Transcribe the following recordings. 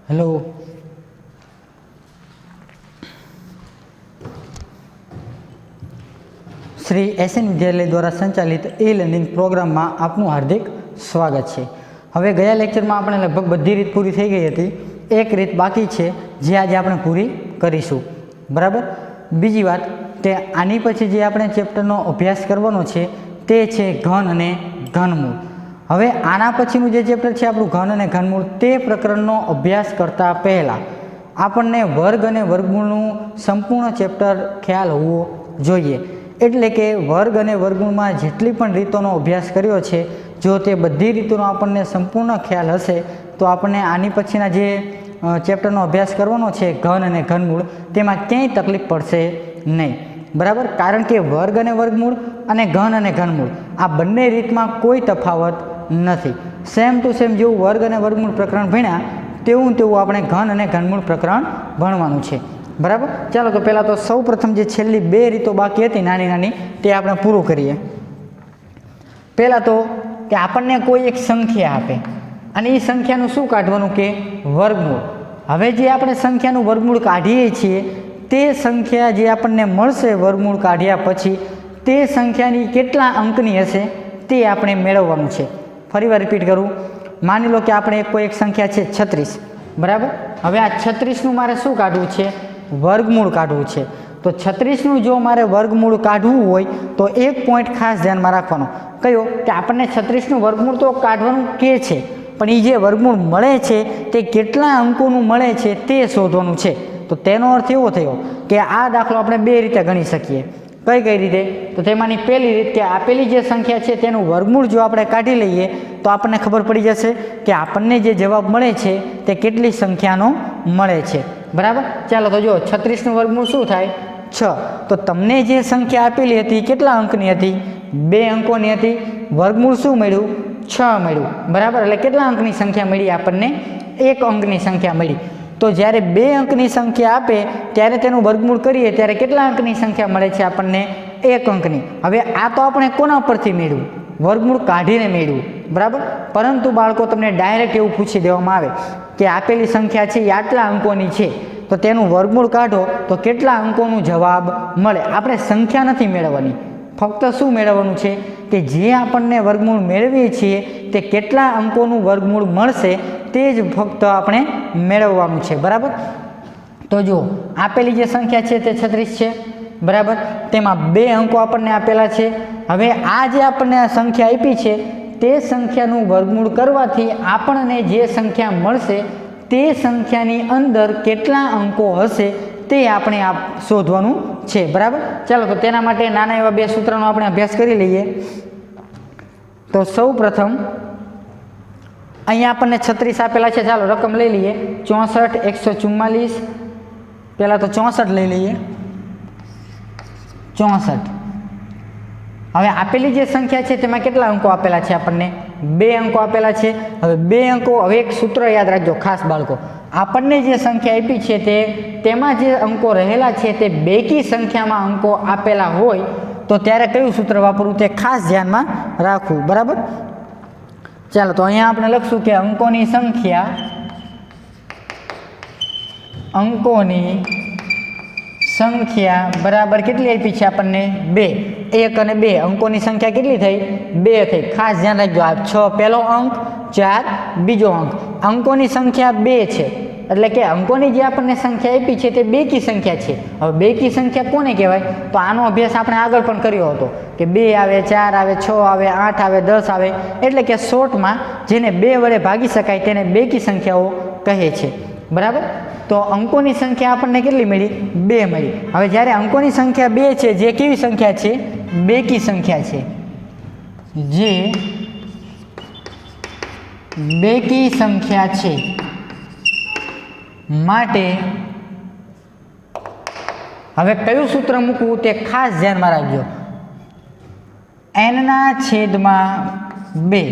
Hello Shri SN विद्यालय द्वारा संचालित ई लर्निंग प्रोग्राम में आपनु हार्दिक स्वागत है। हवे गया लेक्चर में आपने लगभग बधी रीत पूरी थई गई थी। एक रीत बाकी है जे आज आपणे पूरी करीशुं। बराबर। बीजी बात के आनी पछी जे आपणे चेप्टरनो अभ्यास करवानो छे ते छे घन अने घनमूळ। हवे आना पछीनुं जे चेप्टर छे आपणुं घन अने घनमूळ ते प्रकरणनो अभ्यास करता पहेला आपणने वर्ग अने वर्गमूळनुं संपूर्ण चेप्टर ख्याल होवो जोईए। एटले के वर्ग अने वर्गमूळमां जेटली पण रीतोनो अभ्यास कर्यो छे जो ते बधी रीतोनो आपणने संपूर्ण ख्याल हशे तो आपणे आनी पछीना जे चेप्टरनो अभ्यास करवानो छे घन अने घनमूळ तेमां क्यांय तकलीफ पड़शे नहीं। बराबर। कारण के वर्ग अने वर्गमूळ अने घन अने घनमूळ आ बंने रीतमां कोई तफावत नहीं। सेम टू सेम जेवुं वर्ग अने वर्गमूळ प्रकरण भण्या तेवुं तेवुं आपणे घन अने घनमूळ प्रकरण भणवानुं छे। बराबर। चलो तो पहला तो सौ प्रथम जे छेल्ली बे रीतो बाकी हती नानी नानी ते आपणे पूरुं करीए। पहला तो कि आपणने कोई एक संख्या आपे अने ए संख्यानुं शुं काढवानुं के वर्गमूळ। हवे जे आपणे संख्यानुं वर्गमूळ काढीए छीए ते संख्या जे आपणने मळशे वर्गमूळ काढ्या पछी ते संख्यानी केटला अंकनी हशे ते आपणे मेळववानुं छे। फरीवार रिपीट करूँ। मानी लो कि आपणे कोई एक संख्या है 36। बराबर। हवे आ 36 मारे शुं काढवुं छे वर्गमूळ काढवुं छे। तो 36 जो मारे वर्गमूळ काढवुं होय तो एक पॉइंट खास ध्यान में राखवानो कयो कि आपणे 36 वर्गमूळ तो काढवानुं के छे पण ई जे वर्गमूळ मळे छे ते केटला अंकोनुं मळे छे ते शोधवानुं छे। तो तेनो अर्थ एवो थयो कि आ दाखलो आपणे बे रीते गणी शकीए। कई कई रीते तो तेमांनी पहेली रीत के आपेली जे संख्या छे तेनुं वर्गमूळ जो आपणे काढी लईए तो आपणे खबर पड़ी जशे कि आपणने जे जवाब मळे छे ते केटली संख्यानो मळे छे। बराबर। चलो तो जो 36 નું વર્ગમૂળ શું થાય 6। तो तमने जे संख्या आपेली हती केटला अंकनी हती 2 अंकोनी हती। वर्गमूળ શું મળ્યું 6 મળ્યું। बराबर। એટલે કેટલા અંકની સંખ્યા મળી આપણને 1 અંકની સંખ્યા મળી। तो જ્યારે 2 અંકની સંખ્યા આપે ત્યારે તેનું વર્ગમૂળ કરીએ ત્યારે કેટલા અંકની સંખ્યા મળે છે આપણને 1 અંકની। હવે આ તો આપણે કોના પરથી મેળવ્યું વર્ગમૂળ કાઢીને મેળવ્યું। बराबर। परंतु बाळको तमने डायरेक्ट एवुं पूछी देवामां आवे कि आपेली संख्या छे ए आटला अंकोनी छे तो तेनुं वर्गमूळ काढो तो केटला अंकोनुं जवाब मळे। आपणे संख्या नथी मेळवવાની फक्त शुं मेळवવાનું છે કે જે આપણને વર્ગમૂળ મેળવીએ છીએ તે કેટલા અંકોનું વર્ગમૂળ મળશે તે જ ફક્ત આપણે મેળવવાનું છે। બરાબર। તો જો આપેલી જે સંખ્યા છે તે 36 છે। બરાબર। તેમાં 2 અંકો આપણને આપેલા છે। હવે આ જે આપણને આ સંખ્યા આપી છે તે સંખ્યાનું વર્ગમૂળ કરવાથી આપણને જે સંખ્યા મળશે તે સંખ્યાની અંદર કેટલા અંકો હશે તે આપણે શોધવાનું છે। બરાબર। ચાલો તો તેના માટે નાના એવા બે સૂત્રનો આપણે અભ્યાસ કરી લઈએ। તો સૌ પ્રથમ અહીંયા આપણને 36 આપેલા છે। ચાલો રકમ લઈ લઈએ 64 144। પહેલા તો 64 લઈ લઈએ 64। હવે આપેલી જે સંખ્યા છે તેમાં કેટલા અંકો આપેલા છે આપણને 2 અંકો આપેલા છે। હવે 2 અંકો હવે એક સૂત્ર યાદ રાખજો ખાસ બાળકો આપણને જે સંખ્યા આપી છે તેમાં જે અંકો રહેલા છે તે બેકી સંખ્યામાં અંકો આપેલા હોય તો ત્યારે કયું સૂત્ર વાપરવું તે ખાસ ધ્યાનમાં રાખવું। બરાબર। ચાલો તો અહીંયા આપણે લખશું કે અંકોની સંખ્યા बराबर કેટલી આપી છે આપણને 2। 1 અને 2 અંકોની સંખ્યા કેટલી થઈ 2 થઈ। ખાસ ધ્યાન રાખજો આ 6 પહેલો અંક 4 બીજો અંક અંકોની સંખ્યા 2 છે એટલે કે અંકોની જે આપણને સંખ્યા આપી છે તે બેકી સંખ્યા છે। હવે બેકી સંખ્યા કોને કહેવાય તો આનો અભ્યાસ આપણે આગળ પણ કર્યો હતો કે 2 આવે 4 આવે 6 આવે 8 આવે 10 આવે એટલે કે શોર્ટમાં જેને 2 વડે ભાગી શકાય તેને બેકી સંખ્યાઓ કહે છે। बराबर। तो अंकोनी संख्या आपने केटली मळी 2 मळी। हवे ज्यारे अंकोनी संख्या 2 छे जे केवी संख्या छे बेकी संख्या छे जे बेकी संख्या छे माटे हवे कयुं सूत्र मूकवुं ते खास ध्यानमां राखजो n ना छेदमां 2।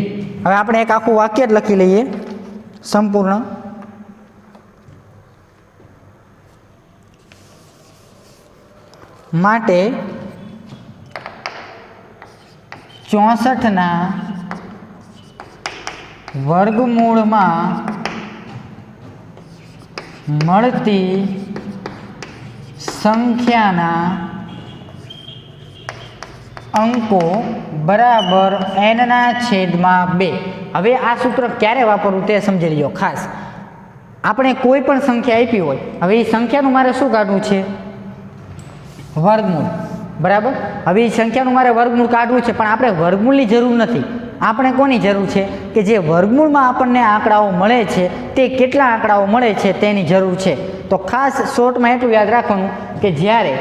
हवे आपणे एक आखुं वाक्य ज लखी लईए संपूर्ण माटे 64 ना वर्गमूळ में મળતી સંખ્યાના અંકો બરાબર એનના છેદમાં 2. હવે આ સૂત્ર ક્યારે વાપરવું તે સમજી લ્યો ખાસ. આપણે કોઈ પણ સંખ્યા આપી હોય, હવે એ સંખ્યાનું મારે શું કાઢવું છે? વર્ગમૂળ. બરાબર. હવે એ સંખ્યાનું મારે વર્ગમૂળ કાઢવું છે, પણ આપણે વર્ગમૂળની જરૂર નથી. આપણે કોની જરૂર છે? કે જે વર્ગમૂળમાં આપણને આંકડાઓ મળે છે તે કેટલા આંકડાઓ મળે છે તેની જરૂર છે. તો ખાસ શોર્ટમાં એટલું યાદ રાખવાનું કે જ્યારે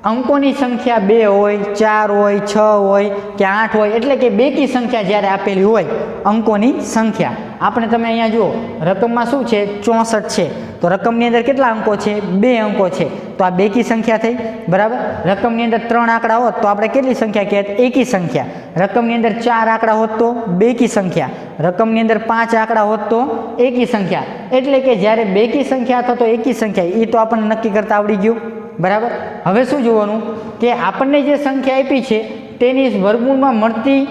અંકોની સંખ્યા 2 હોય, 4 હોય, 6 હોય કે 8 હોય, એટલે કે બેકી સંખ્યા જ્યારે આપેલી હોય, અંકોની સંખ્યા આપણે તમે અહીંયા જુઓ રકમમાં શું છે? 64 છે. તો રકમની અંદર કેટલા અંકો છે? 2 અંકો છે. તો આ બેકી સંખ્યા થઈ. બરાબર. રકમની અંદર 3 આંકડા હોત તો આપણે કેટલી સંખ્યા કહેત? એકી સંખ્યા. રકમની અંદર 4 આંકડા હોત તો બેકી સંખ્યા. રકમની અંદર 5 આંકડા હોત તો એકી સંખ્યા. એટલે કે જ્યારે બેકી સંખ્યા અથવા તો એકી સંખ્યા એ તો આપણને નક્કી કરતા આવડી ગયું. બરાબર. હવે શું જોવાનું કે આપણને જે સંખ્યા આપી છે તેની વર્ગમૂળમાં મળતી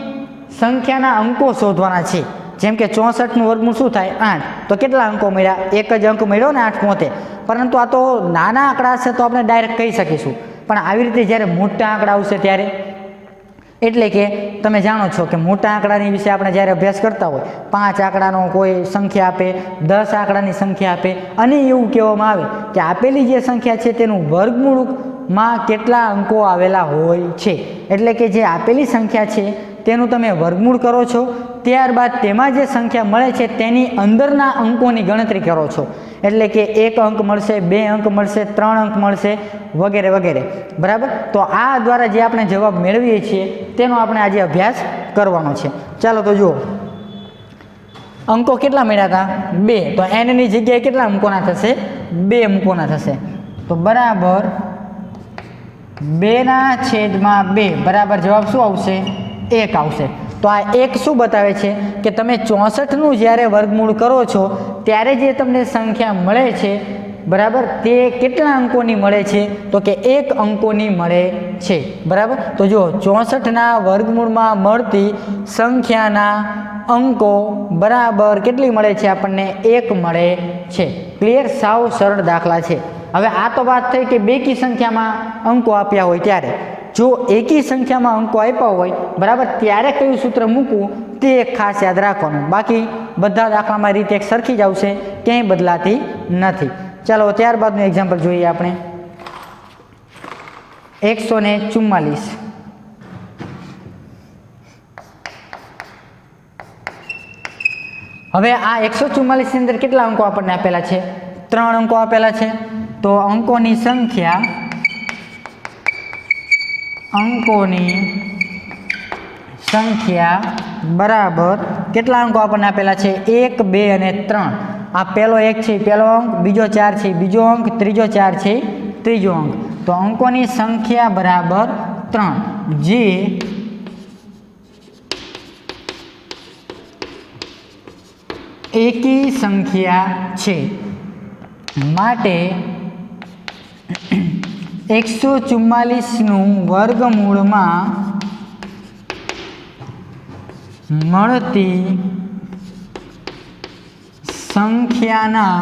સંખ્યાના અંકો શોધવાના છે. જેમ કે 64નું વર્ગમૂળ શું થાય? 8. તો કેટલા અંકો મળ્યા? એક જ અંક મળ્યો ને 8 પોતે. પરંતુ આ તો નાના આંકડા હશે તો આપણે ડાયરેક્ટ કહી શકીશું, પણ આવી રીતે જ્યારે મોટા આંકડા આવશે ત્યારે, એટલે કે તમે જાણો છો કે મોટા આંકડાની વિશે આપણે જ્યારે અભ્યાસ કરતા હોય, 5 આંકડાનો કોઈ સંખ્યા આપે, 10 આંકડાની સંખ્યા આપે, અને એવું કહેવામાં આવે કે આપેલી જે સંખ્યા છે તેનું વર્ગમૂળમાં કેટલા અંકો આવેલા હોય છે. એટલે કે જે આપેલી સંખ્યા છે તેનું તમે વર્ગમૂળ કરો છો, ત્યારબાદ તેમાં જે સંખ્યા મળે છે તેની અંદરના અંકોની ગણતરી કરો છો. એટલે કે 1 અંક મળશે, 2 અંક મળશે, 3 અંક મળશે, વગેરે વગેરે. બરાબર. તો આ દ્વારા જે આપણે જવાબ મેળવીએ છીએ તેનો આપણે આજે અભ્યાસ કરવાનો છે. ચાલો તો જુઓ, અંકો કેટલા મળ્યા હતા? 2. તો એનની જગ્યાએ કેટલા અંકોના થશે? 2 અંકોના થશે. તો બરાબર 2/2 બરાબર જવાબ શું આવશે? 1 આવશે. તો આ 1 શું બતાવે છે કે તમે 64નું જ્યારે વર્ગમૂળ કરો છો ત્યારે જે તમને સંખ્યા મળે છે, બરાબર, તે કેટલા અંકોની મળે છે? તો કે 1 અંકોની મળે છે. બરાબર. તો જો 64ના વર્ગમૂળમાં મળતી સંખ્યાના અંકો બરાબર કેટલી મળે છે? આપણને 1 મળે છે. ક્લિયર? સાવ સરળ દાખલા છે. હવે આ તો વાત થઈ કે બેકી સંખ્યામાં અંકો આપ્યા હોય ત્યારે. જો એકી સંખ્યામાં અંકો આપ્યા હોય, બરાબર, ત્યારે કયું સૂત્ર મૂકવું તે એક ખાસ યાદ રાખવાનું. બાકી બધા દાખલામાં રીતે એક સરખી જ આવશે, ક્યાંય બદલાતી નથી. ચાલો ત્યારબાદનું એક્ઝામ્પલ જોઈએ આપણે. 144. હવે આ 144 ની અંદર કેટલા અંકો આપણને આપેલા છે? 3 અંકો આપેલા છે. તો અંકોની સંખ્યા બરાબર કેટલા અંકો આપણને આપેલા છે? 1, 2 અને 3. આ પહેલો 1 છે પહેલો અંક, બીજો 4 છે બીજો અંક, ત્રીજો 4 છે ત્રીજો અંક. તો અંકોની સંખ્યા બરાબર 3, જે એકી સંખ્યા છે. માટે 144નું વર્ગમૂળમાં મળતી સંખ્યાના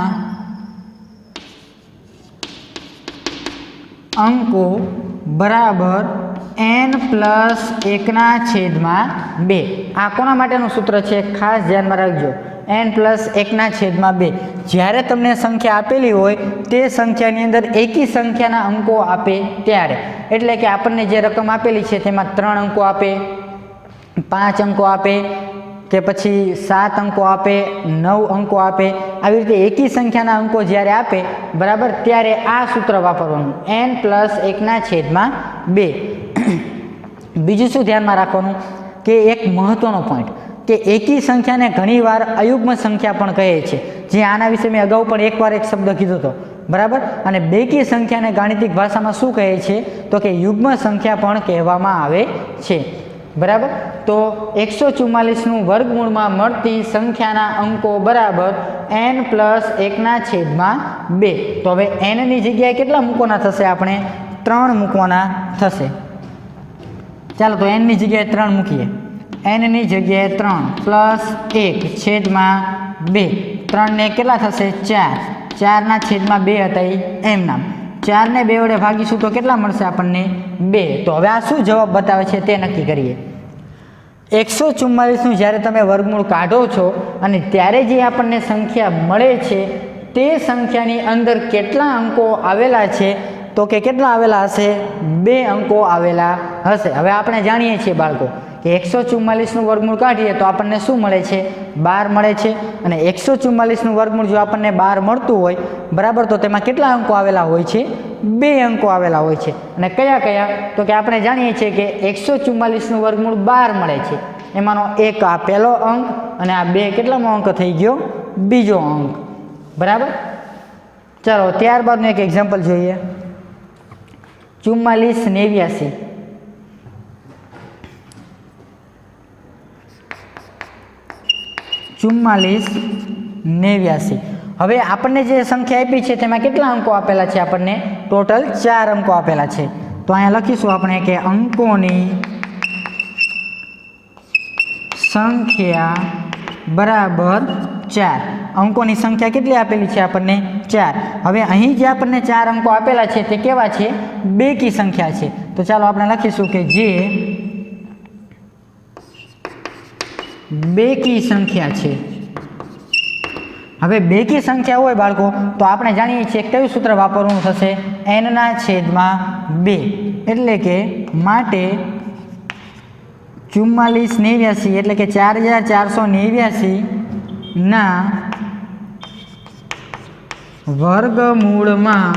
અંકો બરાબર n+1/2. આ કોના માટેનું સૂત્ર છે? ખાસ ધ્યાનમાં રાખજો. n+1/2. જ્યારે તમને સંખ્યા આપેલી હોય તે સંખ્યાની અંદર એકી સંખ્યાના અંકો આપે ત્યારે. એટલે કે આપણને જે રકમ આપેલી છે તેમાં 3 અંકો આપે, 5 અંકો આપે, કે પછી 7 અંકો આપે, 9 અંકો આપે, આવી રીતે એકી સંખ્યાના અંકો જ્યારે આપે, બરાબર, ત્યારે આ સૂત્ર વાપરવાનું, n+1/2. બીજું શું ધ્યાનમાં રાખવાનું કે એક મહત્વનો પોઈન્ટ કે એકી સંખ્યાને ઘણીવાર અયુગ્મ સંખ્યા પણ કહે છે. જે આના વિશે મેં અગાઉ પણ એકવાર એક શબ્દ કીધો હતો. બરાબર. અને બેકી સંખ્યાને ગાણિતિક ભાષામાં શું કહે છે? તો કે યુગ્મ સંખ્યા પણ કહેવામાં આવે છે. બરાબર. તો 144નું વર્ગમૂળમાં મળતી સંખ્યાના અંકો બરાબર n+1/2. તો હવે nની જગ્યાએ કેટલા મૂકવાના થશે? આપણે 3 મૂકવાના થશે. ચાલો તો nની જગ્યાએ 3 મૂકીએ. nની જગ્યાએ 3 + 1/2. 3 ને કેટલા થશે? 4. 4 છેદમાં 2 હતા એ એમ નામ 4 ને 2 વડે ભાગીશું તો કેટલા મળશે આપણને 2। તો હવે આ શું જવાબ બતાવે છે તે નક્કી કરીએ। 144નું જ્યારે તમે વર્ગમૂળ કાઢો છો અને ત્યારે જે આપણને સંખ્યા મળે છે તે સંખ્યાની અંદર કેટલા અંકો આવેલા છે તો કે કેટલા આવેલા હશે 2 અંકો આવેલા હશે। હવે આપણે જાણીએ છીએ બાળકો કે 144નું વર્ગમૂળ કાઢીએ તો આપણને શું મળે છે 12 મળે છે અને 144નું વર્ગમૂળ જો આપણને 12 મળતું હોય બરાબર તો તેમાં કેટલા અંકો આવેલા હોય છે 2 અંકો આવેલા હોય છે અને કયા કયા તો કે આપણે જાણીએ છીએ કે 144નું વર્ગમૂળ 12 મળે છે એમાંનો એક આ પહેલો અંક અને આ 2 કેટલામો અંક થઈ ગયો બીજો અંક બરાબર। ચાલો ત્યારબાદનું એક એક્ઝામ્પલ જોઈએ 4489 હવે આપણને જે સંખ્યા આપી છે તેમાં કેટલા અંકો આપેલા છે આપણને ટોટલ 4 અંકો આપેલા છે। તો અહીંયા લખીશું આપણે કે અંકોની સંખ્યા બરાબર 4। અંકોની સંખ્યા કેટલી આપેલી છે આપણને 4। હવે અહીં જે આપણને 4 અંકો આપેલા છે તે કેવા છે બેકી સંખ્યા છે। તો ચાલો આપણે લખીશું કે જે બેકી સંખ્યા છે। હવે બેકી સંખ્યા હોય બાળકો તો આપણે જાણીએ છીએ કયું સૂત્ર વાપરવું થશે n/2 એટલે કે માટે 4489 એટલે કે 4489 ના વર્ગમૂળમાં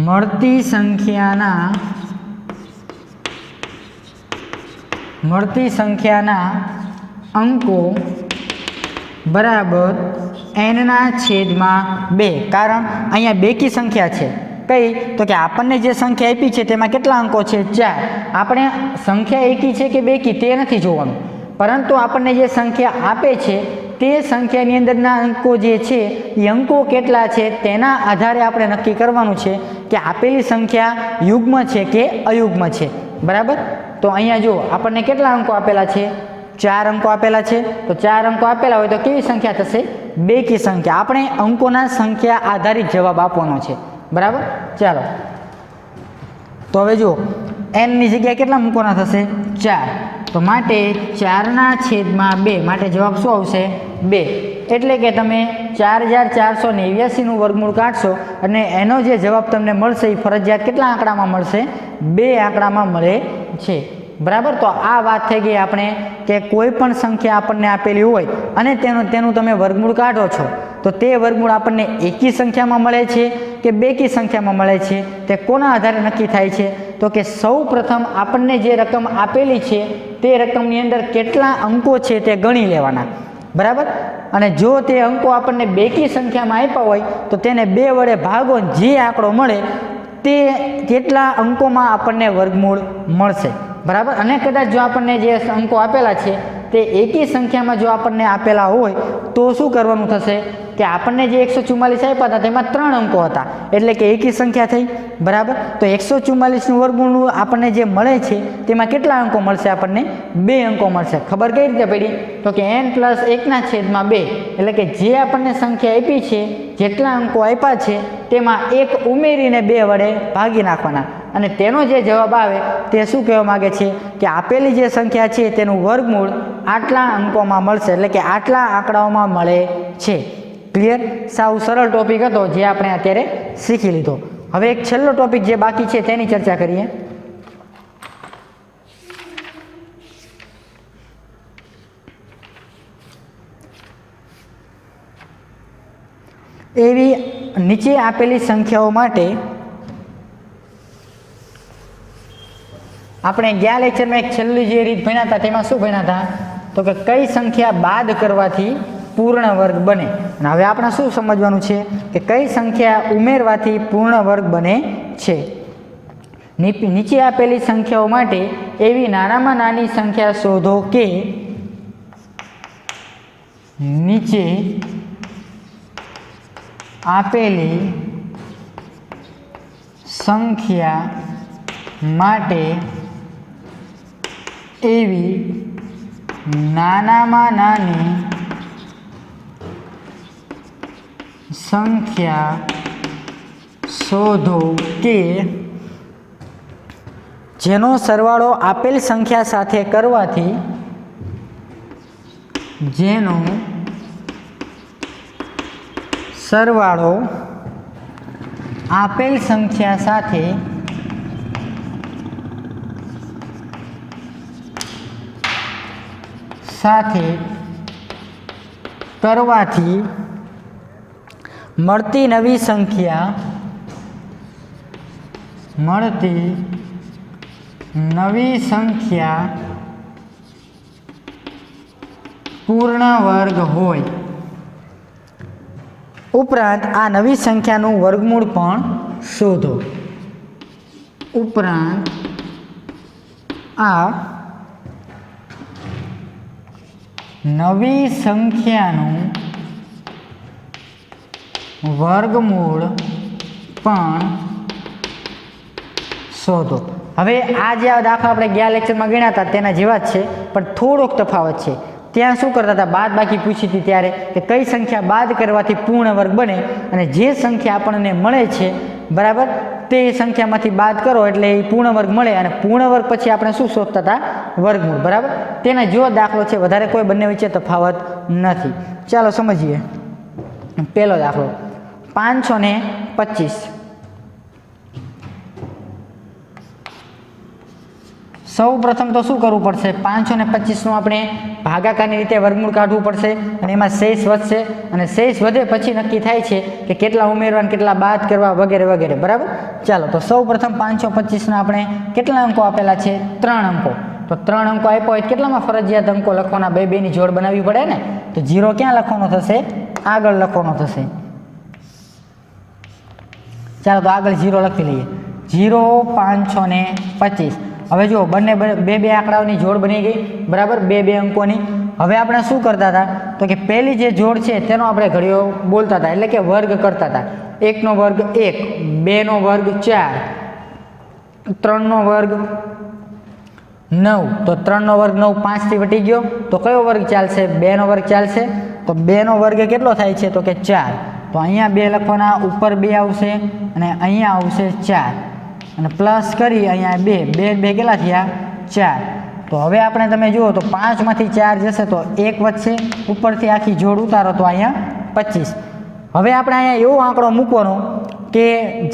મળતી સંખ્યાના અંકો બરાબર n/2। કારણ અહીંયા બેકી સંખ્યા છે કઈ તો કે આપણને જે સંખ્યા આપી છે તેમાં કેટલા અંકો છે 4। આપણે સંખ્યા એકી છે કે બેકી તે નથી જોવાનું પરંતુ આપણને જે સંખ્યા આપે છે તે સંખ્યાની અંદરના અંકો જે છે એ અંકો કેટલા છે તેના આધારે આપણે નક્કી કરવાનું છે કે આપેલી સંખ્યા યુગ્મ છે કે અયુગ્મ છે બરાબર। તો અહીંયા જો આપણને કેટલા અંકો આપેલા છે 4 અંકો આપેલા છે તો 4 અંકો આપેલા હોય તો કેવી સંખ્યા થશે બેકી સંખ્યા। આપણે અંકોના સંખ્યા આધારિત જવાબ આપવાનો છે બરાબર। ચાલો તો હવે જુઓ n ની જગ્યાએ કેટલા મૂકવાના થશે 4 તો માટે 4/2 માટે જવાબ શું આવશે 2। એટલે કે તમે 4489નું વર્ગમૂળ કાઢશો અને એનો જે જવાબ તમને મળશે એ ફરજિયાત કેટલા આંકડામાં મળશે 2 આંકડામાં મળે છે બરાબર। તો આ વાત થઈ ગઈ આપણે કે કોઈ પણ સંખ્યા આપણને આપેલી હોય અને તેનું તમે વર્ગમૂળ કાઢો છો તો તે વર્ગમૂળ આપણને એકી સંખ્યામાં મળે છે કે બેકી સંખ્યામાં મળે છે તે કોના આધારે નક્કી થાય છે તો કે સૌ પ્રથમ આપણને જે રકમ આપેલી છે તે રકમની અંદર કેટલા અંકો છે તે ગણી લેવાના બરાબર। અને જો તે અંકો આપણને બેકી સંખ્યામાં આપ્યા હોય તો તેને 2 વડે ભાગો જે આંકડો મળે તે કેટલા અંકોમાં આપણને વર્ગમૂળ મળશે બરાબર। અને કદાચ જો આપણને જે અંકો આપેલા છે તે એકી સંખ્યામાં જો આપણને આપેલા હોય તો શું કરવાનું થશે કે આપણને જે 144 આપ્યા હતા તેમાં 3 અંકો હતા એટલે કે એકી સંખ્યા થઈ બરાબર। તો 144નું વર્ગમૂળ આપણને જે મળે છે તેમાં કેટલા અંકો મળશે આપણને 2 અંકો મળશે। ખબર કઈ રીતે પડી તો કે n+1/2 એટલે કે જે આપણને સંખ્યા આપી છે જેટલા અંકો આપ્યા છે તેમાં 1 ઉમેરીને 2 વડે ભાગી નાખવાના અને તેનો જે જવાબ આવે તે શું કહેવા માગે છે કે આપેલી જે સંખ્યા છે તેનું વર્ગમૂળ આટલા અંકોમાં મળશે એટલે કે આટલા આંકડાઓમાં મળે છે। ક્લિયર? સાવ સરળ ટોપિક હતો જે આપણે અત્યારે શીખી લીધો। હવે એક છેલ્લો ટોપિક જે બાકી છે તેની ચર્ચા કરીએ। એવી નીચે આપેલી સંખ્યાઓ માટે આપણે ગયા લેક્ચરમાં એક છેલ્લી જે રીત ભણ્યા હતા તેમાં શું ભણ્યા હતા તો કે કઈ સંખ્યા બાદ કરવાથી પૂર્ણ વર્ગ બને। અને હવે આપણે શું સમજવાનું છે કે કઈ સંખ્યા ઉમેરવાથી પૂર્ણ વર્ગ બને છે। નીચે આપેલી સંખ્યાઓ માટે એવી નાનામાં નાની સંખ્યા શોધો કે નીચે આપેલી સંખ્યા માટે એવી નાનામાં નાની સંખ્યા શોધો કે જેનો સરવાળો આપેલ સંખ્યા સાથે કરવાથી જેનો સરવાળો આપેલ સંખ્યા સાથે કરવાથી મળતી નવી સંખ્યા પૂર્ણ વર્ગ હોય. ઉપરાંત આ નવી સંખ્યાનું વર્ગમૂળ પણ શોધો. ઉપરાંત આ નવી સંખ્યાનું વર્ગમૂળ પણ શોધો. હવે આ જે દાખલા આપણે ગયા લેક્ચરમાં ગણ્યા હતા તેના જેવા જ છે, પણ થોડોક તફાવત છે. ત્યાં શું કરતા હતા, બાદ બાકી પૂછી હતી ત્યારે કે કઈ સંખ્યા બાદ કરવાથી પૂર્ણ વર્ગ બને, અને જે સંખ્યા આપણને મળે છે બરાબર તે સંખ્યામાંથી બાદ કરો એટલે એ પૂર્ણ વર્ગ મળે, અને પૂર્ણ વર્ગ પછી આપણે શું શોધતા હતા, વર્ગમૂળ. બરાબર, તેના જેવો દાખલો છે, વધારે કોઈ બંને વચ્ચે તફાવત નથી. ચાલો સમજીએ. પહેલો દાખલો 525. સૌ પ્રથમ તો શું કરવું પડશે, 525નું આપણે ભાગાકારની રીતે વર્ગમૂળ કાઢવું પડશે, અને એમાં શેષ વધશે, અને શેષ વધે પછી નક્કી થાય છે કે કેટલા ઉમેરવા અને કેટલા બાદ કરવા વગેરે વગેરે. બરાબર, ચાલો તો સૌ પ્રથમ 525ના આપણે કેટલા અંકો આપેલા છે, 3 અંકો. તો 3 અંકો આપ્યો હોય કેટલામાં ફરજિયાત અંકો લખવાના, બે બેની જોડ બનાવવી પડે ને. તો 0 ક્યાં લખવાનો થશે, આગળ લખવાનો થશે. ચાલો તો આગળ 0 લખી લઈએ. 0 525. હવે જુઓ બંને બે આંકડાઓની જોડ બની ગઈ. બરાબર, બે અંકોની. હવે આપણે શું કરતા હતા તો કે પહેલી જે જોડ છે તેનો આપણે ઘડીઓ બોલતા હતા, એટલે કે વર્ગ કરતા હતા. 1નો વર્ગ 1, 2નો વર્ગ 4, 3નો વર્ગ 9. તો 3નો વર્ગ 9, 5થી વટી ગયો તો કયો વર્ગ ચાલશે, 2નો વર્ગ ચાલશે. તો 2નો વર્ગ કેટલો થાય છે તો કે 4. તો અહીંયા 2 લખવાના, ઉપર 2 આવશે અને અહીંયા આવશે 4, અને પ્લસ કરી અહીંયા 2 કેટલા થયા, 4. તો હવે આપણે તમે જુઓ તો 5માંથી 4 જશે તો 1 વધશે, ઉપરથી આખી જોડ ઉતારો તો અહીંયા 25. હવે આપણે અહીંયા એવો આંકડો મૂકવાનો કે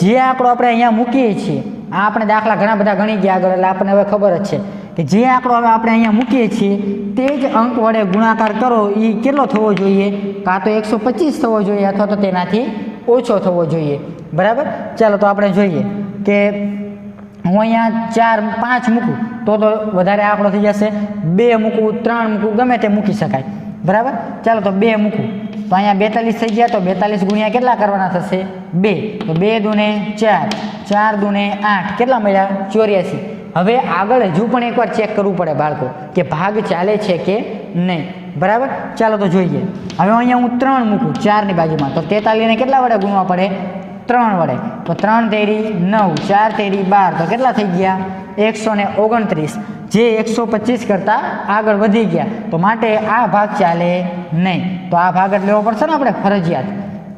જે આંકડો આપણે અહીંયા મૂકીએ છીએ, આ આપણે દાખલા ઘણા બધા ગણી ગયા આગળ, એટલે આપણને હવે ખબર જ છે કે જે આંકડો હવે આપણે અહીંયા મૂકીએ છીએ તે જ અંક વડે ગુણાકાર કરો. એ કેટલો થવો જોઈએ, કાં તો 125 થવો જોઈએ અથવા તો તેનાથી ઓછો થવો જોઈએ. બરાબર, ચાલો તો આપણે જોઈએ કે હું અહીંયા 4 5 મૂકું તો વધારે આંકડો થઈ જશે, 2 મૂકું 3 મૂકું ગમે તે મૂકી શકાય. બરાબર, ચાલો તો 2 મૂકું તો અહીંયા 42 થઈ ગયા. તો 42 ગુણ્યા કેટલા કરવાના થશે, 2. તો 2 દૂને 4, 4 દૂને 8, કેટલા મળ્યા, 84. હવે આગળ હજુ પણ એકવાર ચેક કરવું પડે બાળકો કે ભાગ ચાલે છે કે નહીં. બરાબર, ચાલો તો જોઈએ. હવે અહીંયા હું 3 મૂકું 4ની બાજુમાં, તો 43ને કેટલા વડે ગુણવા પડે, 3 વડે. તો 3 તેરી 9, 4 તેરી 12, તો કેટલા થઈ ગયા, 129. જે 125 કરતાં આગળ વધી ગયા, તો માટે આ ભાગ ચાલે નહીં. તો આ ભાગ જ લેવો પડશે ને આપણે ફરજિયાત.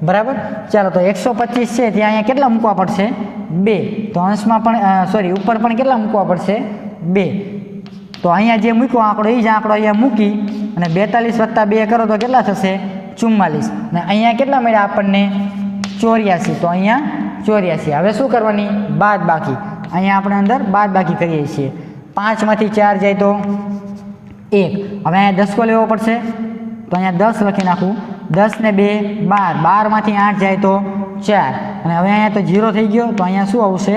બરાબર, ચાલો તો 125 છે ત્યાં અહીંયા કેટલા મૂકવા પડશે, 2. તો અંશમાં પણ ઉપર પણ કેટલા મૂકવા પડશે, 2. તો અહીંયા જે મૂક્યો આંકડો એ જ આંકડો અહીંયા મૂકી અને 42 વત્તા 2 કરો તો કેટલા થશે, 44. અને અહીંયા કેટલા મળ્યા આપણને, 84. તો અહીંયા 84. હવે શું કરવાની, બાદ બાકી. અહીંયા આપણે અંદર બાદ બાકી કરીએ છીએ. 5માંથી 4 જાય તો 1. હવે અહીંયા 10 લેવો પડશે, તો અહીંયા 10 લખી નાખું. 10 ને 2 12, 12માંથી 8 જાય તો 4, અને હવે અહીંયા તો 0 થઈ ગયો. તો અહીંયા શું આવશે,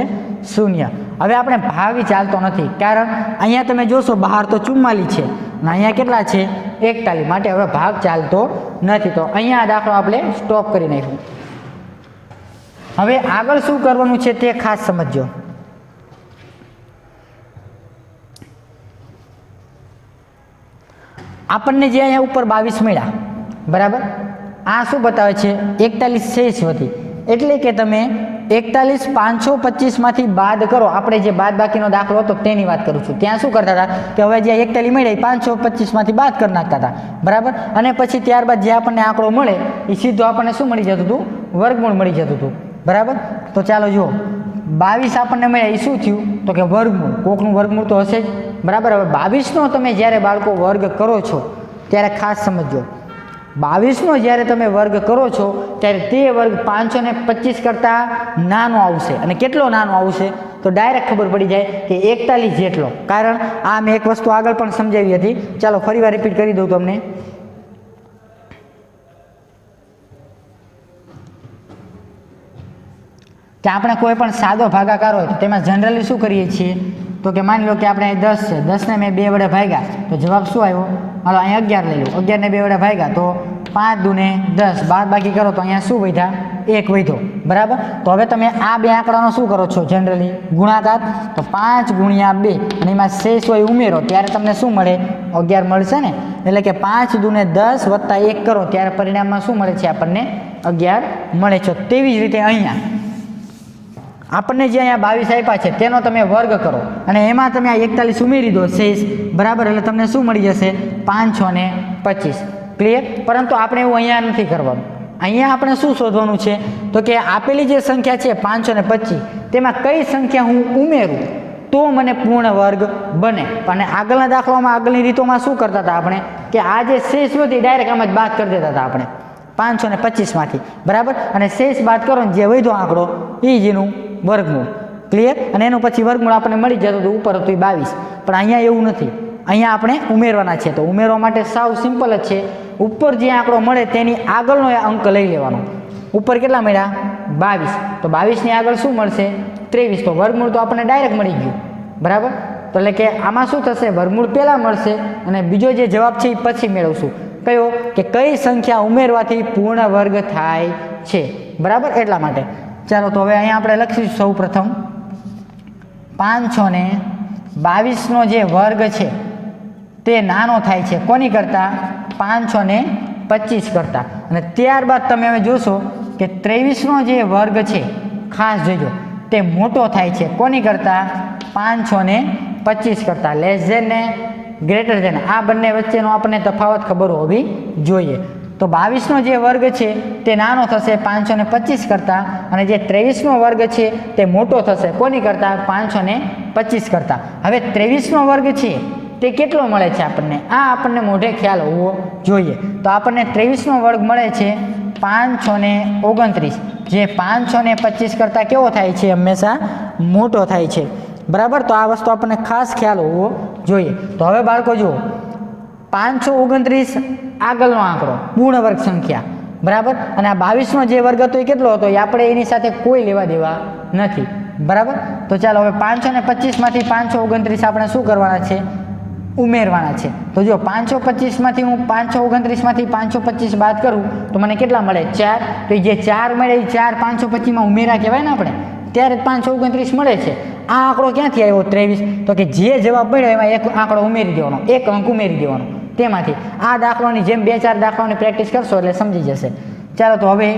0. હવે આપણે ભાગ ચાલતો નથી, કારણ અહીંયા તમે જોશો બહાર તો 44 છે અને અહીંયા કેટલા છે, 41. માટે હવે ભાગ ચાલતો નથી. તો અહીંયા આ દાખલો આપણે સ્ટોપ કરી નાખ્યું. હવે આગળ શું કરવાનું છે તે ખાસ સમજો. આપણને જે અહીંયા ઉપર 22 મળ્યા, બરાબર, આ શું બતાવે છે, 41 શેષ વધી. એટલે કે તમે 41 525 બાદ કરો, આપણે જે બાદ બાકીનો દાખલો હતો તેની વાત કરું છું. ત્યાં શું કરતા હતા કે હવે જે 41 મળે એ 525 બાદ કરી નાખતા હતા, બરાબર. અને પછી ત્યારબાદ જે આપણને આંકડો મળે એ સીધો આપણને શું મળી જતું હતું? વર્ગમૂળ મળી જતું હતું, બરાબર. તો ચાલો જુઓ, 22 આપણને મળ્યા એ શું થયું તો કે વર્ગમૂળ. કોકનું વર્ગમૂળ તો હશે જ, બરાબર. હવે 22નો તમે જ્યારે બાળકો વર્ગ કરો છો ત્યારે ખાસ સમજો, 22નો જ્યારે તમે વર્ગ કરો છો ત્યારે તે વર્ગ 525 કરતાં નાનો આવશે. અને કેટલો નાનો આવશે તો ડાયરેક્ટ ખબર પડી જાય કે 41 જેટલો. કારણ આ મેં એક વસ્તુ આગળ પણ સમજાવી હતી, ચાલો ફરીવાર રિપીટ કરી દઉં તમને. કે આપણે કોઈ પણ સાદો ભાગાકાર હોય તો તેમાં જનરલી શું કરીએ છીએ તો કે માની લો કે આપણે 10 છે, 10ને મેં 2 વડે ભાગ્યા તો જવાબ શું આવ્યો? હાલો અહીં 11 લઈ લો, 11ને 2 વડે ભાગ્યા તો 5 દુને 10, બાદ બાકી કરો તો અહીંયા શું વધ્યા? 1 વધ્યો, બરાબર. તો હવે તમે આ બે આંકડાનો શું કરો છો? જનરલી ગુણાકાર. તો 5 ગુણ્યા 2 અને એમાં શેષ હોય ઉમેરો ત્યારે તમને શું મળે? 11 મળશે ને. એટલે કે 5 દુને 10 વત્તા 1 કરો ત્યારે પરિણામમાં શું મળે છે? આપણને 11 મળે છે. તેવી જ રીતે અહીંયા આપણને જે અહીંયા 22 આપ્યા છે તેનો તમે વર્ગ કરો અને એમાં તમે આ 41 ઉમેરી દો શેષ, બરાબર. એટલે તમને શું મળી જશે? 525. ક્લિયર? પરંતુ આપણે એવું અહીંયા નથી કરવાનું. અહીંયા આપણે શું શોધવાનું છે તો કે આપેલી જે સંખ્યા છે 525 તેમાં કઈ સંખ્યા હું ઉમેરું તો મને પૂર્ણ વર્ગ બને. અને આગળના દાખલામાં આગળની રીતોમાં શું કરતા હતા આપણે કે આ જે શેષ હતી ડાયરેક્ટ આમાં જ બાદ કરી દેતા હતા આપણે 525માંથી, બરાબર. અને શેષ બાદ કરો ને જે વધ્યો આંકડો એ જેનું વર્ગમૂળ. ક્લિયર? અને એનું પછી વર્ગમૂળ આપણને મળી જતું હતું, ઉપર હતું 22. પણ અહીંયા એવું નથી, અહીંયા આપણે ઉમેરવાના છે. તો ઉમેરવા માટે સાવ સિમ્પલ જ છે, ઉપર જે આંકડો મળે તેની આગળનો અંક લઈ લેવાનો. ઉપર કેટલા મળ્યા? 22. તો 22ની આગળ શું મળશે? 23. તો વર્ગમૂળ તો આપણને ડાયરેક્ટ મળી ગયું, બરાબર. તો એટલે કે આમાં શું થશે? વર્ગમૂળ પહેલાં મળશે અને બીજો જે જવાબ છે એ પછી મેળવશું. કયો? કે કઈ સંખ્યા ઉમેરવાથી પૂર્ણ વર્ગ થાય છે, બરાબર. એટલા માટે ચાલો તો હવે અહીંયા આપણે લખીશું સૌ પ્રથમ 522નો જે વર્ગ છે તે નાનો થાય છે કોની કરતાં? 525 કરતાં. અને ત્યારબાદ તમે હવે જોશો કે 23નો જે વર્ગ છે ખાસ જોજો તે મોટો થાય છે કોની કરતાં? 525 કરતાં. લેસ ધેન ને ગ્રેટર ધેન, આ બંને વચ્ચેનો આપણને તફાવત ખબર હોવી જોઈએ. તો 22નો જે વર્ગ છે તે નાનો થશે 525 કરતાં અને જે 23નો વર્ગ છે તે મોટો થશે કોની કરતાં? 525 કરતાં. હવે 23નો વર્ગ છે તે કેટલો મળે છે આપણને? આ આપણને મોઢે ખ્યાલ હોવો જોઈએ. તો આપણને 23નો વર્ગ મળે છે 529, જે 525 કરતાં કેવો થાય છે? હંમેશા મોટો થાય છે, બરાબર. તો આ વસ્તુ આપણને ખાસ ખ્યાલ હોવો જોઈએ. તો હવે બાળકો જુઓ, 529 આગળનો આંકડો પૂર્ણ વર્ગ સંખ્યા, બરાબર. અને આ 22નો જે વર્ગ હતો એ કેટલો હતો? એ આપણે એની સાથે કોઈ લેવા દેવા નથી, બરાબર. તો ચાલો હવે 525માંથી 529 આપણે શું કરવાના છે? ઉમેરવાના છે. તો જો 525માંથી હું 529માંથી 525 બાદ કરું તો મને કેટલા મળે? 4. તો જે 4 મળે એ 4 525માં ઉમેરા કહેવાય ને આપણે, ત્યારે 529 મળે છે. આ આંકડો ક્યાંથી આવ્યો? 23. તો કે જે જવાબ મળ્યો એમાં એક આંકડો ઉમેરી દેવાનો, એક અંક ઉમેરી દેવાનો તેમાંથી. આ દાખલાની જેમ 2-4 દાખલાઓની પ્રેક્ટિસ કરશો એટલે સમજી જશે. ચાલો તો હવે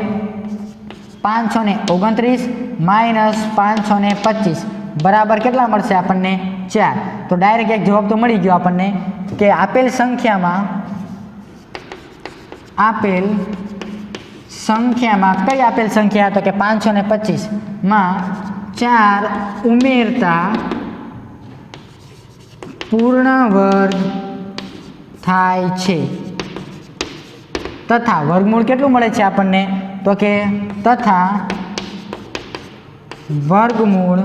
529 માઇનસ 525 બરાબર કેટલા મળશે આપણને? 4. તો ડાયરેક્ટ એક જવાબ તો મળી ગયો આપણને કે આપેલ સંખ્યામાં કઈ આપેલ સંખ્યા? તો કે 525માં 4 ઉમેરતા પૂર્ણ વર્ગ થાય છે તથા વર્ગમૂળ કેટલું મળે છે આપણને? તો કે તથા વર્ગમૂળ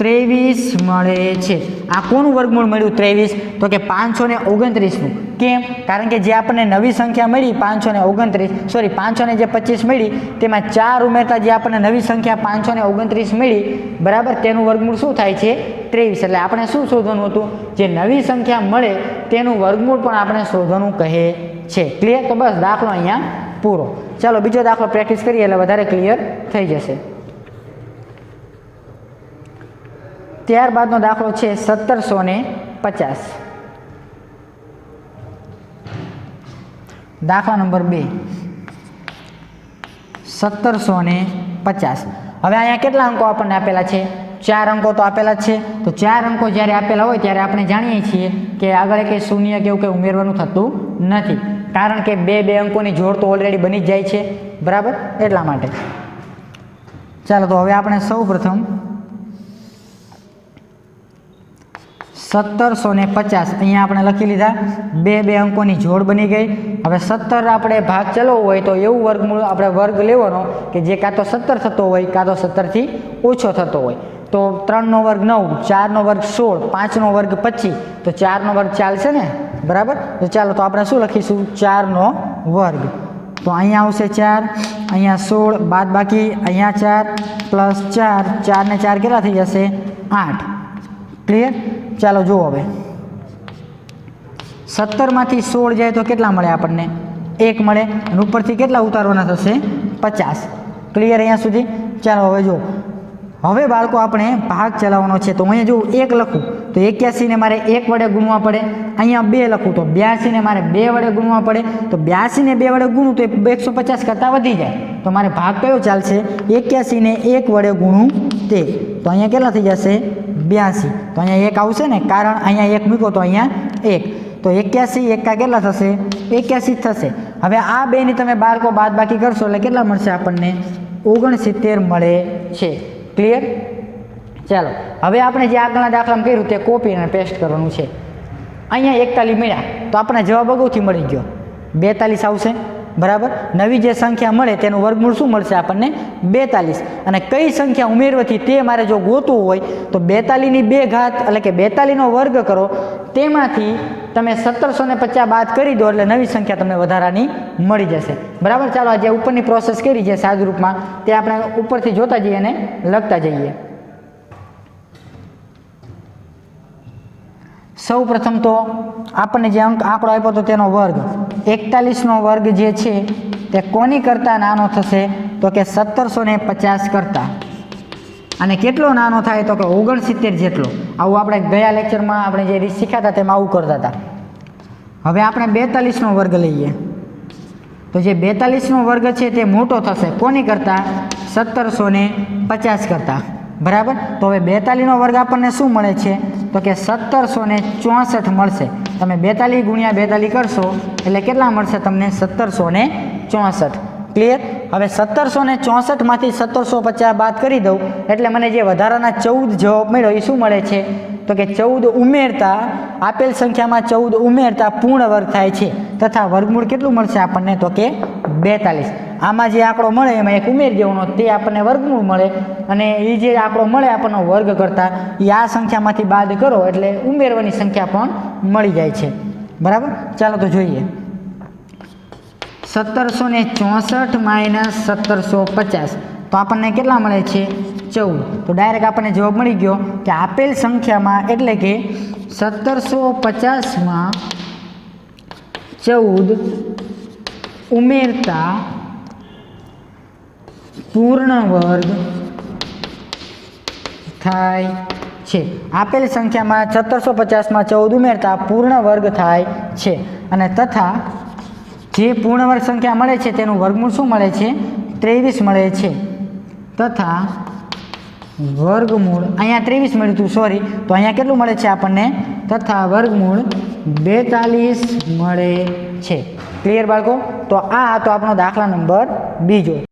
23 મળે છે. આ કોનું વર્ગમૂળ મળ્યું? 23. તો કે 529નું. કેમ? કારણ કે જે આપણને નવી સંખ્યા મળી 525 મળી તેમાં 4 ઉમેરતા જે આપણને નવી સંખ્યા 529 મળી, બરાબર, તેનું વર્ગમૂળ શું થાય છે? 23. એટલે આપણે શું શોધવાનું હતું? જે નવી સંખ્યા મળે તેનું વર્ગમૂળ પણ આપણે શોધવાનું કહે છે. ક્લિયર? તો બસ દાખલો અહીંયા પૂરો. ચાલો બીજો દાખલો પ્રેક્ટિસ કરીએ એટલે વધારે ક્લિયર થઈ જશે. ત્યારબાદનો દાખલો છે 1750. દાખલા નંબર 2 1750 50. હવે અહીંયા કેટલા અંકો આપણને આપેલા છે? 4 અંકો તો આપેલા જ છે. તો 4 અંકો જ્યારે આપેલા હોય ત્યારે આપણે જાણીએ છીએ કે આગળ કંઈ શૂન્ય કે એવું કંઈ ઉમેરવાનું થતું નથી, કારણ કે બે અંકોની જોડ તો ઓલરેડી બની જ જાય છે, બરાબર? એટલા માટે ચાલો તો હવે આપણે સૌ પ્રથમ 1750 અહીંયા આપણે લખી લીધા. બે અંકોની જોડ બની ગઈ. હવે 17 આપણે ભાગ ચલાવવો હોય તો એવું વર્ગમૂળ આપણે વર્ગ લેવાનો કે જે કાં તો 17 થતો હોય કાં તો 17થી ઓછો થતો હોય. તો 3નો વર્ગ 9, 4નો વર્ગ 16, 5નો વર્ગ 25, તો 4નો વર્ગ ચાલશે ને, બરાબર? તો ચાલો તો આપણે શું લખીશું? 4નો વર્ગ. તો અહીંયા આવશે 4, અહીંયા 16 બાદ બાકી અહીંયા 4 પ્લસ 4, 4 ને 4 કેટલા થઈ જશે? 8. ક્લિયર? ચાલો જુઓ હવે 17માંથી 16 જાય તો કેટલા મળે આપણને? 1 મળે. અને ઉપરથી કેટલા ઉતારવાના થશે? 50. ક્લિયર અહીંયા સુધી? ચાલો હવે જુઓ, હવે બાળકો આપણે ભાગ ચલાવવાનો છે. તો અહીંયા જો 1 લખું તો 81 ને મારે 1 વડે ગુણવા પડે. અહીંયા 2 લખું તો 82 ને મારે 2 વડે ગુણવા પડે. તો 82 ને 2 વડે ગુણું તો 150 કરતાં વધી જાય. તો મારે ભાગ કયો ચાલશે? 81 ને 1 વડે ગુણું તે. તો અહીંયા કેટલા થઈ જશે? 82. તો અહીંયા 1 આવશે ને, કારણ અહીંયા 1 મૂકો તો અહીંયા 1. તો 81 એકા કેટલા થશે? 81 થશે. હવે આ બેની તમે બાળકો બાદ બાકી કરશો એટલે કેટલા મળશે આપણને? 69 મળે છે. ક્લિયર? ચાલો હવે આપણે જે આગળના દાખલામાં કર્યું તે કોપી અને પેસ્ટ કરવાનું છે. અહીંયા 41 મળ્યા તો આપણે જવાબ અગાઉથી મળી ગયો, 42 આવશે, બરાબર? નવી જે સંખ્યા મળે તેનું વર્ગમૂળ શું મળશે આપણને? 42. અને કઈ સંખ્યા ઉમેરવાથી તે મારે જો ગોતવું હોય તો 42ની 2 ઘાત એટલે કે 42નો વર્ગ કરો, તેમાંથી તમે 1750 બાદ કરી દો એટલે નવી સંખ્યા તમને વધારાની મળી જશે, બરાબર? ચાલો આ જે ઉપરની પ્રોસેસ કરી છે સાદુરૂપમાં તે આપણે ઉપરથી જોતા જઈએ અને લખતા જઈએ. સૌ પ્રથમ તો આપણને જે આંકડો આપ્યો હતો તેનો વર્ગ 41નો વર્ગ જે છે તે કોની કરતાં નાનો થશે? તો કે 1750 કરતાં. અને કેટલો નાનો થાય? તો કે 69 જેટલો. આવું આપણે ગયા લેક્ચરમાં આપણે જે રીત શીખ્યા હતા તેમાં આવું કરતા હતા. હવે આપણે 42નો વર્ગ લઈએ તો જે 42નો વર્ગ છે તે મોટો થશે કોની કરતાં? 1750 કરતાં, બરાબર? તો હવે 42નો વર્ગ આપણને શું મળે છે? તો કે 1764 મળશે. તમે 42 ગુણ્યા 42 કરશો એટલે કેટલા મળશે તમને? 1764. ક્લિયર? હવે 1764માંથી 1750 બાદ કરી દઉં એટલે મને જે વધારાના 14 જવાબ મળ્યો એ શું મળે છે? તો કે 14 ઉમેરતા આપેલ સંખ્યામાં 14 ઉમેરતા પૂર્ણ વર્ગ થાય છે, તથા વર્ગમૂળ કેટલું મળશે આપણને? તો કે 42. આમાં જે આંકડો મળે એમાં એક ઉમેર દેવાનો, તે આપણને વર્ગમૂળ મળે. અને એ જે આંકડો મળે આપણને વર્ગ કરતાં એ આ સંખ્યામાંથી બાદ કરો એટલે ઉમેરવાની સંખ્યા પણ મળી જાય છે, બરાબર? ચાલો તો જોઈએ 1764 માઇનસ 1750 તો આપણને કેટલા મળે છે? 14. તો ડાયરેક્ટ આપણને જવાબ મળી ગયો કે આપેલ સંખ્યામાં એટલે કે 1750માં 14 ઉમેરતા પૂર્ણ વર્ગ થાય છે. આપેલ સંખ્યામાં 1750માં 14 ઉમેરતા પૂર્ણ વર્ગ થાય છે. અને તથા જે પૂર્ણ વર્ગ સંખ્યા મળે છે તેનું વર્ગમૂળ શું મળે છે? 23 મળે છે. તથા વર્ગમૂળ અહીંયા 23 મળ્યું હતું, સોરી, તો અહીંયા કેટલું મળે છે આપણને? તથા વર્ગમૂળ 42 મળે છે. ક્લિયર બાળકો? તો આ તો આપણો દાખલા નંબર 2.